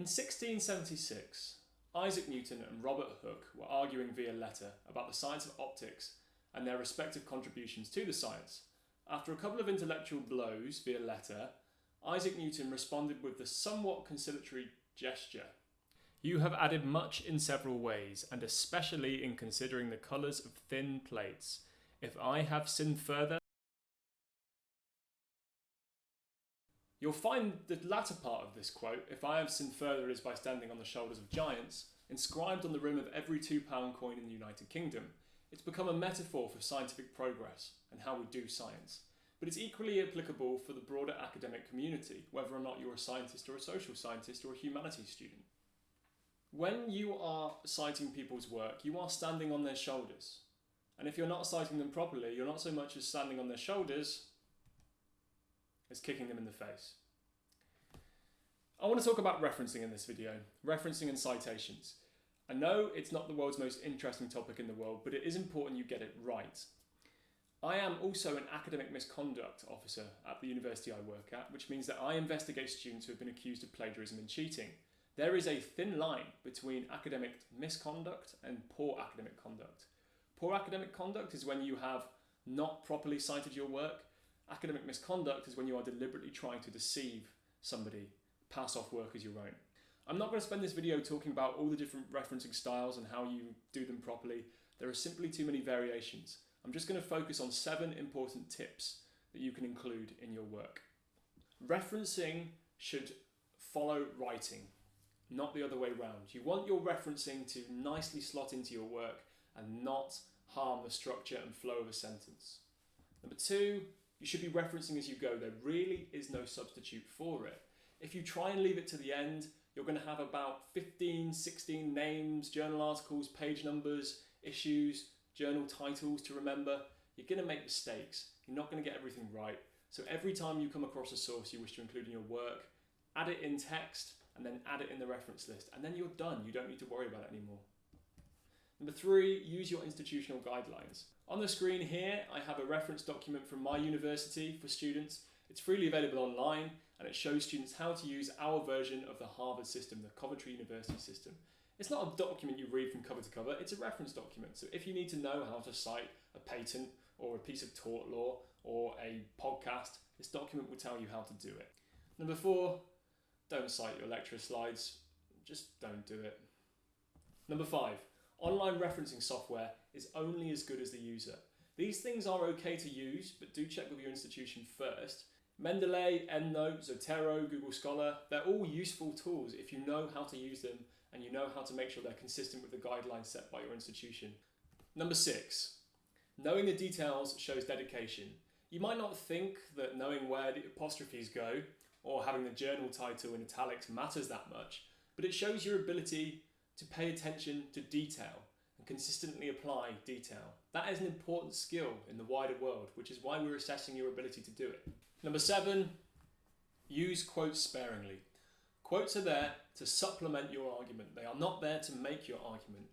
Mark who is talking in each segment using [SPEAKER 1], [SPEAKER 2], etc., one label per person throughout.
[SPEAKER 1] In 1676, Isaac Newton and Robert Hooke were arguing via letter about the science of optics and their respective contributions to the science. After a couple of intellectual blows via letter, Isaac Newton responded with the somewhat conciliatory gesture. You have added much in several ways, and especially in considering the colours of thin plates. If I have sinned further, you'll find the latter part of this quote, if I have sinned further is by standing on the shoulders of giants, inscribed on the rim of every £2 coin in the United Kingdom. It's become a metaphor for scientific progress and how we do science. But it's equally applicable for the broader academic community, whether or not you're a scientist or a social scientist or a humanities student. When you are citing people's work, you are standing on their shoulders. And if you're not citing them properly, you're not so much as standing on their shoulders as kicking them in the face. I want to talk about referencing in this video, referencing and citations. I know it's not the world's most interesting topic in the world, but it is important you get it right. I am also an academic misconduct officer at the university I work at, which means that I investigate students who have been accused of plagiarism and cheating. There is a thin line between academic misconduct and poor academic conduct. Poor academic conduct is when you have not properly cited your work. Academic misconduct is when you are deliberately trying to deceive somebody, pass off work as your own. I'm not going to spend this video talking about all the different referencing styles and how you do them properly. There are simply too many variations. I'm just going to focus on 7 important tips that you can include in your work. Referencing should follow writing, not the other way around. You want your referencing to nicely slot into your work and not harm the structure and flow of a sentence. Number 2, you should be referencing as you go. There really is no substitute for it. If you try and leave it to the end, you're going to have about 15, 16 names, journal articles, page numbers, issues, journal titles to remember. You're going to make mistakes. You're not going to get everything right. So every time you come across a source you wish to include in your work, add it in text and then add it in the reference list. And then you're done. You don't need to worry about it anymore. Number 3, use your institutional guidelines. On the screen here, I have a reference document from my university for students. It's freely available online and it shows students how to use our version of the Harvard system, the Coventry University system. It's not a document you read from cover to cover, it's a reference document. So if you need to know how to cite a patent or a piece of tort law or a podcast, this document will tell you how to do it. Number 4, don't cite your lecturer slides, just don't do it. Number 5, online referencing software is only as good as the user. These things are okay to use, but do check with your institution first. Mendeley, EndNote, Zotero, Google Scholar, they're all useful tools if you know how to use them and you know how to make sure they're consistent with the guidelines set by your institution. Number 6, knowing the details shows dedication. You might not think that knowing where the apostrophes go or having the journal title in italics matters that much, but it shows your ability to pay attention to detail and consistently apply detail. That is an important skill in the wider world, which is why we're assessing your ability to do it. Number 7, use quotes sparingly. Quotes are there to supplement your argument. They are not there to make your argument.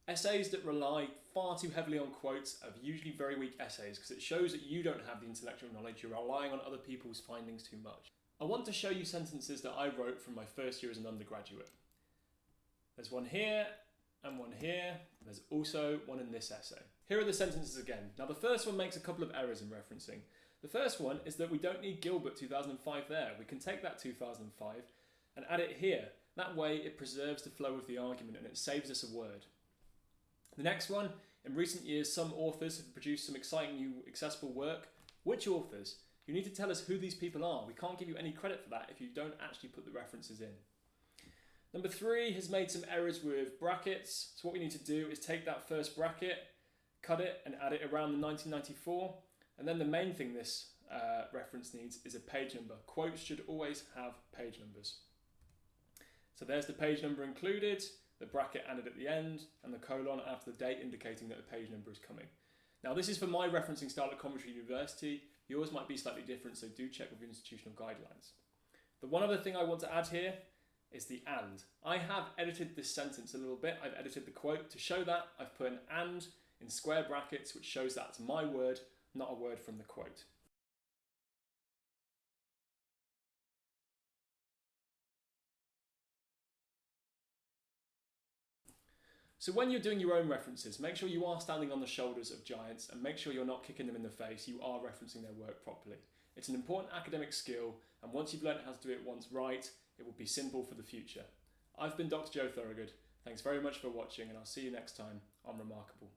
[SPEAKER 1] Essays that rely far too heavily on quotes are usually very weak essays because it shows that you don't have the intellectual knowledge, you're relying on other people's findings too much. I want to show you sentences that I wrote from my first year as an undergraduate. There's one here and one here. There's also one in this essay. Here are the sentences again. Now the first one makes a couple of errors in referencing. The first one is that we don't need Gilbert 2005 there. We can take that 2005 and add it here. That way it preserves the flow of the argument and it saves us a word. The next one, in recent years some authors have produced some exciting new accessible work. Which authors? You need to tell us who these people are. We can't give you any credit for that if you don't actually put the references in. Number 3 has made some errors with brackets. So what we need to do is take that first bracket, cut it and add it around the 1994. And then the main thing this reference needs is a page number. Quotes should always have page numbers. So there's the page number included, the bracket added at the end, and the colon after the date indicating that a page number is coming. Now this is for my referencing style at Coventry University. Yours might be slightly different, so do check with your institutional guidelines. The one other thing I want to add here is the and. I have edited this sentence a little bit. I've edited the quote. To show that, I've put an and in square brackets, which shows that's my word, not a word from the quote. So when you're doing your own references, make sure you are standing on the shoulders of giants and make sure you're not kicking them in the face, you are referencing their work properly. It's an important academic skill, and once you've learned how to do it once right, it will be simple for the future. I've been Dr. Joe Thorogood. Thanks very much for watching, and I'll see you next time on Remarkable.